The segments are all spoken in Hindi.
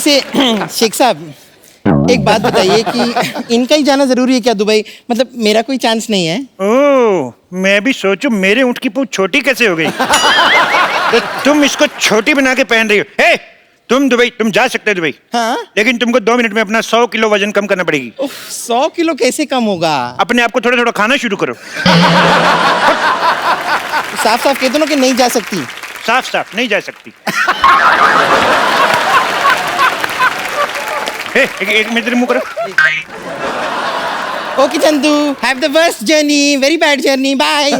से शेख साहब एक बात बताइए कि इनका ही जाना जरूरी है क्या दुबई? मतलब मेरा कोई चांस नहीं है? ओह, मैं भी सोचूं मेरे ऊँट की पूंछ छोटी कैसे हो गई। तो तुम इसको छोटी बना के पहन रही हो। हे, तुम जा सकते हो दुबई। हाँ? लेकिन तुमको 2 मिनट में अपना 100 किलो वजन कम करना पड़ेगी। 100 किलो कैसे कम होगा? अपने आप को थोड़ा थोड़ा खाना शुरू करो। साफ साफ कह दो ना कि नहीं जा सकती। साफ साफ नहीं जा सकती। एक मिनट मुंह करो। Okay Chandu, have the worst journey, very bad journey, bye.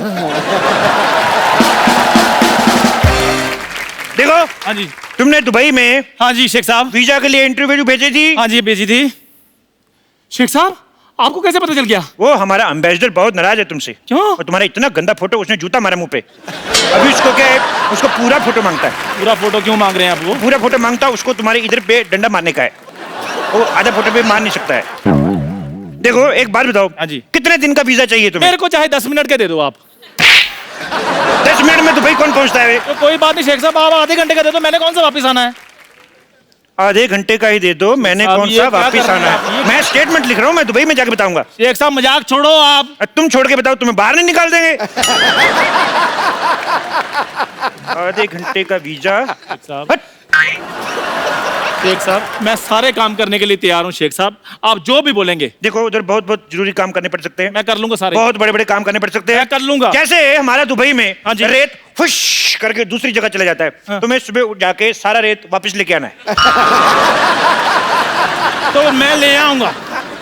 देखो, हाँ जी। तुमने दुबई में हाँ जी शेख साहब। वीजा के लिए इंटरव्यू भेजी थी। हाँ जी भेजी थी। शेख साहब आपको कैसे पता चल गया? वो हमारा एम्बेसडर बहुत नाराज है तुमसे। क्यों? और तुम्हारा इतना गंदा फोटो, उसने जूता मारा मुंह पे। अभी उसको क्या है, उसको पूरा फोटो मांगता है। पूरा फोटो क्यों मांग रहे हैं आप? वो पूरा फोटो मांगता है, उसको तुम्हारे इधर पे डंडा मारने का है। वो आधा फोटो पे मार नहीं सकता है। देखो एक बात बताओ। हाँ जी। कितने दिन का वीजा चाहिए तुम्हें? मेरे को चाहे 10 मिनट के दे दो आप। 10 मिनट में दुबई कौन पहुंचता है? तो कोई बात नहीं शेख साहब, आप आधे घंटे का दे दो, मैंने कौन सा वापस आना है? आधे घंटे का ही दे दो, मैंने साहब, कौन ये सा क्या वापिस कर रहे आना हैं आप? है। मैं स्टेटमेंट लिख रहा हूँ, मैं दुबई में जाके बताऊंगा। शेख साहब मजाक छोड़ो आप। तुम छोड़ के बताओ, तुम्हें बाहर नहीं निकाल देंगे। आधे घंटे का वीजा। शेख साहब, शेख साहब मैं सारे काम करने के लिए तैयार हूँ शेख साहब, आप जो भी बोलेंगे। देखो उधर बहुत बहुत जरूरी काम करने पड़ सकते हैं। मैं कर लूंगा सारे। बहुत बड़े बड़े काम करने पड़ सकते हैं। मैं कर लूंगा। जैसे हमारा दुबई में हाँ जी। रेत फुश करके दूसरी जगह चला जाता है। हाँ। तुम्हें सुबह उठ जाके सारा रेत वापस लेके आना है। तो मैं ले आऊंगा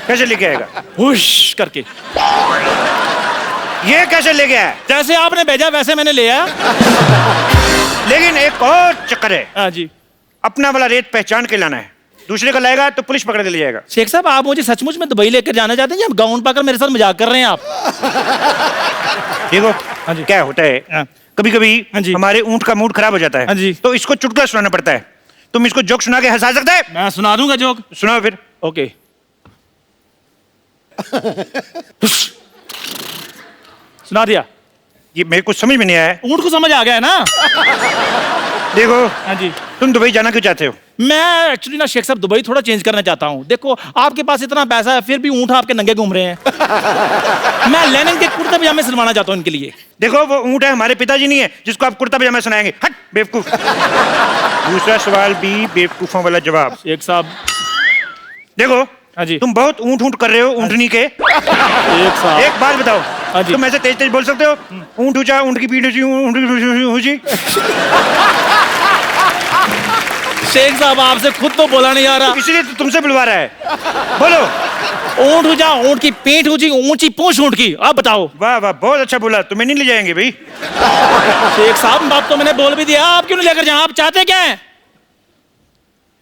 कैसे लेके आएगा? हुश करके। ये कैसे लेके आया? जैसे आपने भेजा वैसे मैंने ले आया। लेकिन एक और चक्कर है। हाँ जी। अपना वाला रेत पहचान के लाना है, दूसरे का लाएगा तो पुलिस पकड़ के ले जाएगा। शेख साहब आप मुझे सचमुच में दुबई लेकर जाना चाहते हैं या गाउन पाकर मेरे साथ मजाक कर रहे हैं आप? देखो हाँ जी। क्या होता है, हाँ। कभी कभी हाँ जी। हमारे ऊंट का मूड खराब हो जाता है। हाँ जी। तो इसको चुटकुला सुनाना पड़ता है। तुम इसको जोक सुना के हंसा सकते है? मैं सुना दूंगा जोक। सुनाओ फिर। ओके। सुना दिया। ये मेरे को समझ में नहीं आया। ऊंट को समझ आ गया है ना? देखो हाँ जी। तुम दुबई जाना क्यों चाहते हो? मैं एक्चुअली ना शेख साहब दुबई थोड़ा चेंज करना चाहता हूँ। देखो आपके पास इतना पैसा है फिर भी ऊंट आपके नंगे घूम रहे हैं। मैं लेनिन के कुर्ते पजामे सिलवाना चाहता हूँ इनके लिए। देखो वो ऊंट है, हमारे पिताजी नहीं है जिसको आप कुर्ता पजामा सुनाएंगे। हट बेवकूफ। दूसरा सवाल भी बेवकूफों वाला जवाब। शेख साहब। देखो हाँ जी। तुम बहुत ऊंट ऊंट कर रहे हो ऊंटनी के। शेख साहब। एक बात बताओ, हाँ जी। तुम ऐसे तेज तेज बोल सकते हो? ऊंट ऊंचा, ऊंट की पीठ ऊंची, ऊंट की ऊंची। शेख साहब आपसे खुद तो बोला नहीं आ रहा। इसलिए तो तुमसे बुलवा रहा है। बोलो। ऊंट ऊंचा, ऊंट की पीठ ऊंची, ऊंची पूंछ ऊंट की। आप बताओ। वाह वाह, बहुत अच्छा बोला। तुम्हें नहीं ले जाएंगे भाई। शेख साहब बात तो मैंने बोल भी दिया, आप क्यों नहीं लेकर जाए? आप चाहते क्या है?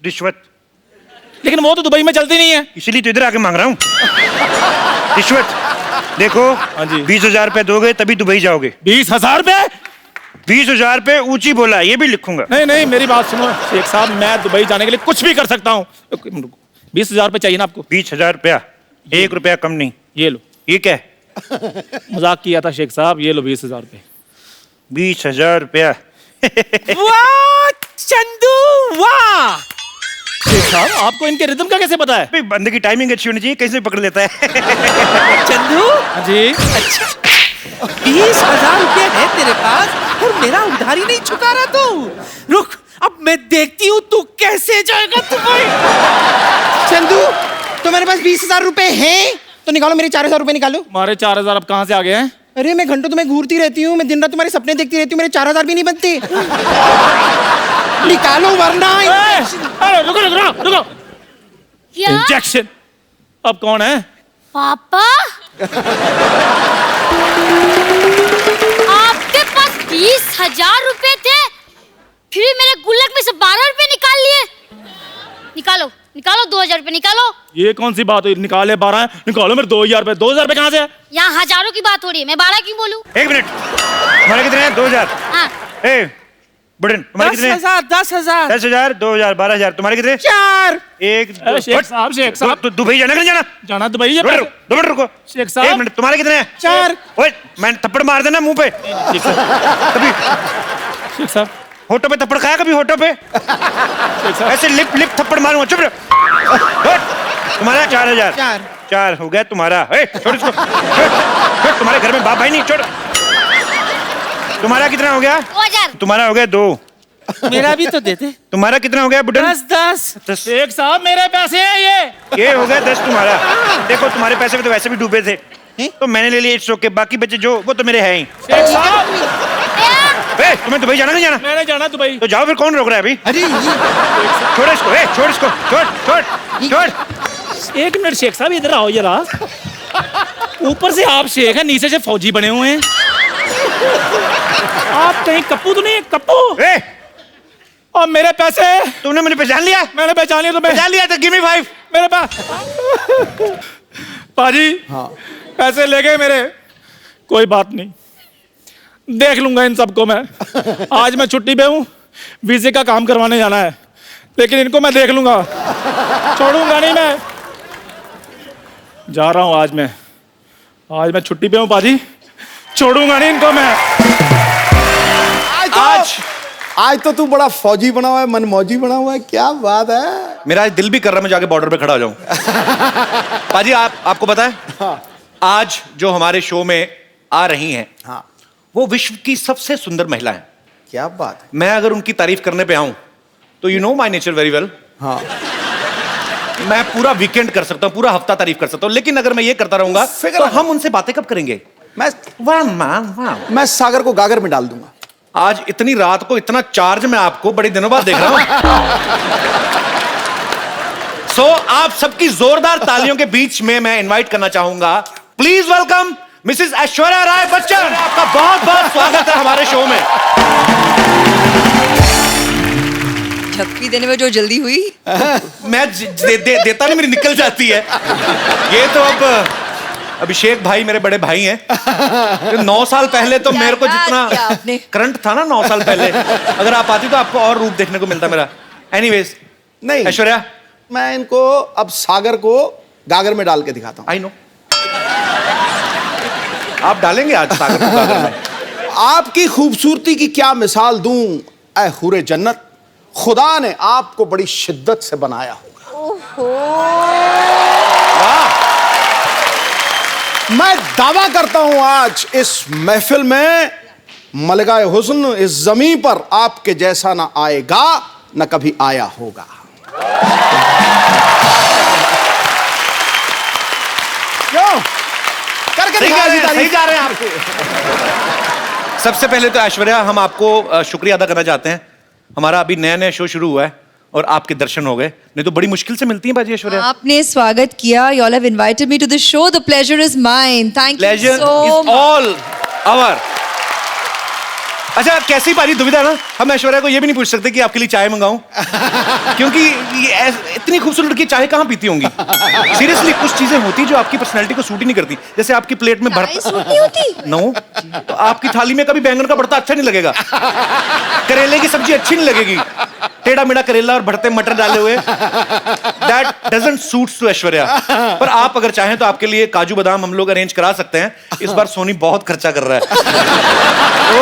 रिश्वत। लेकिन वो तो दुबई में चलती नहीं है। इसीलिए तो इधर आके मांग रहा हूँ रिश्वत। देखो हाँ जी। 20,000 रुपए दोगे तभी दुबई जाओगे। 20,000 रुपए? 20,000 रुपए ऊंची बोला, ये भी लिखूंगा। नहीं नहीं मेरी बात सुनो शेख साहब, मैं दुबई जाने के लिए कुछ भी कर सकता हूँ। 20,000 रुपए चाहिए ना आपको? 20,000 रुपया, 1 रुपया कम नहीं। ये लो। ये क्या है? मजाक किया था शेख साहब, ये लो 20,000 रुपए। 20,000 रुपया। वाह चंदू वाह। शेख साहब आपको इनके रिदम का कैसे पता है? भाई बंदे की टाइमिंग अच्छी होनी चाहिए, कैसे पकड़ लेता है। चंदू, हाँ जी। 20,000 रुपए है तेरे पास और मेरा उधारी नहीं चुका रहा तू। रुक, अब मैं देखती हूँ तू कैसे जाएगा दुबई। चंदू तुम्हारे पास 20,000 रुपए हैं तो निकालो, मेरे 4,000 रुपए निकालो। हमारे 4,000 अब कहाँ से आ गए हैं? अरे मैं घंटों तुम्हें घूरती रहती हूँ, मैं दिन रात तुम्हारे सपने देखती रहती हूँ, मेरे 4,000 भी नहीं बनते। निकालो वरना। अरे रुको रुको रुको रुको। क्या? इंजेक्शन। अब कौन है? पापा आपके पास 20,000 रुपए थे, फिर भी मेरे गुल्लक में से 12 रुपए निकाल लिए। निकालो निकालो, 2,000 रुपए निकालो। ये कौन सी बात हुई? निकाले 12 निकालो मेरे 2,000 रुपए। 2,000 रुपए कहाँ से है? यहाँ हजारों की बात हो रही है, मैं 12 क्यों बोलूं? 1 मिनट, तुम्हारे कितने हैं? 2,000। हाँ। ए बुढ़न, तुम्हारे कितने हैं? 10,000, 10,000। 10,000, 2,000, 12,000। तुम्हारे कितने? 4। एक अरे शेख साहब, शेख साहब। तो दुबई जाना कि नहीं जाना? जाना दुबई है। 2 मिनट रुको। शेख साहब। 1 मिनट, तुम्हारे कितने हैं? 4। ओए, मैंने थप्पड़ मार देना मुंह पे। शेख साहब। तभी शेख साहब होठों पे थप्पड़ खाया कभी? होठों पे ऐसे लिप लिप थप्पड़ मारूंगा। चुप रहो। तुम्हारा 4000। 4 हो गया तुम्हारा। छोड़ इसको। छोड़। तुम्हारे घर में बाप भाई नहीं। छोड़। तुम्हारा कितना हो गया? 2000। तुम्हारा हो गया 2। मेरा भी तो देते। तुम्हारा कितना हो गया बुढ़न? 10। शेख साहब मेरे पैसे हैं ये हो गया 10 तुम्हारा। देखो तुम्हारे पैसे में तो वैसे भी डूबे थे, तो मैंने ले लिए। It's okay. बाकी बचे जो वो तो मेरे हैं ही। शेख साहब तुम्हें दुबई जाना नहीं जाना? मैंने जाना दुबई। तो जाओ फिर, कौन रोक रहा है अभी? अरे छोड़ इसको। छोड़ इसको। छोड़। एक मिनट शेख साहब, इधर आओ जरा। ऊपर से आप शेख हैं, नीचे से फौजी बने हुए हैं। आप कहीं कप्पू तो नहीं है? कप्पू। और मेरे पैसे? तुमने मुझे पहचान लिया? मैंने पहचान लिया। तो पहचान लिया तो गिव मी 5। मेरे पास पाजी पैसे ले गए मेरे। कोई बात नहीं, देख लूंगा इन सबको मैं। आज मैं छुट्टी पे हूँ, वीजे का काम करवाने जाना है, लेकिन इनको मैं देख लूंगा, छोड़ूंगा नहीं मैं। जा रहा हूँ आज मैं छुट्टी पे हूँ पाजी, छोड़ूंगा नहीं इनको मैं। आज तो तू बड़ा फौजी बना हुआ है, मनमौजी बना हुआ है। क्या बात है। मेरा आज दिल भी कर रहा है मैं जाके बॉर्डर पे खड़ा हो जाऊं। पाजी आपको पता है, हाँ। आज जो हमारे शो में आ रही हैं, हाँ। वो विश्व की सबसे सुंदर महिला हैं। क्या बात है। मैं अगर उनकी तारीफ करने पे आऊं तो you know my nature very well. हाँ। मैं पूरा वीकेंड कर सकता हूं, पूरा हफ्ता तारीफ कर सकता हूं, लेकिन अगर मैं ये करता रहूंगा फिगर तो है। हम उनसे बातें कब करेंगे? मैं सागर को गागर में डाल दूंगा। आज इतनी रात को इतना चार्ज मैं आपको बड़े दिनों बाद देख रहा हूं। सो आप सबकी जोरदार तालियों के बीच में मैं इनवाइट करना चाहूंगा, please welcome Mrs Aishwarya Rai Bachchan. आपका बहुत बहुत स्वागत है हमारे शो में। झप्पी देने में जो जल्दी हुई। मैं देता नहीं, मेरी निकल जाती है। ये तो अब अभिषेक भाई मेरे बड़े भाई हैं। 9 साल पहले तो मेरे को जितना करंट था ना 9 साल पहले, अगर आप आती तो आपको और रूप देखने को मिलता मेरा। एनीवेज, नहीं ऐश्वर्या, मैं इनको अब सागर को गागर में डाल के दिखाता हूँ। आई नो आप डालेंगे आज सागर को गागर में। आपकी खूबसूरती की क्या मिसाल दूं ऐ हुरे जन्नत, खुदा ने आपको बड़ी शिद्दत से बनाया होगा। वाह, मैं दावा करता हूं आज इस महफिल में मलकाए हुस्न इस जमीन पर आपके जैसा ना आएगा न कभी आया होगा। क्यों करके सही दिखा दी तारीफ। जा रहे हैं आप। सबसे पहले तो ऐश्वर्या, हम आपको शुक्रिया अदा करना चाहते हैं। हमारा अभी नया नया शो शुरू हुआ है और आपके दर्शन हो गए, नहीं तो बड़ी मुश्किल से मिलती हैं बाजी ऐश्वर्या। आपने स्वागत किया। You all have invited me to the show. The pleasure is mine. Thank you Pleasure so is much. all our. अच्छा, कैसी बारी दुविधा ना, हम ऐश्वर्या को ये भी नहीं पूछ सकते कि आपके लिए चाय मंगाऊं, क्योंकि ये इतनी खूबसूरत लड़की चाय कहाँ पीती होंगी। सीरियसली, कुछ चीजें होती जो आपकी पर्सनैलिटी को सूट ही नहीं करती। जैसे आपकी प्लेट में चाय सूट नहीं होती? नो, तो आपकी थाली में कभी बैंगन का भरता अच्छा नहीं लगेगा, करेले की सब्जी अच्छी नहीं लगेगी, टेढ़ा मेढ़ा करेला और भरते मटर डाले हुए, that doesn't suits to Aishwarya. पर आप अगर चाहें तो आपके लिए काजू बादाम हम लोग अरेंज करा सकते हैं। इस बार सोनी बहुत खर्चा कर रहा है। तो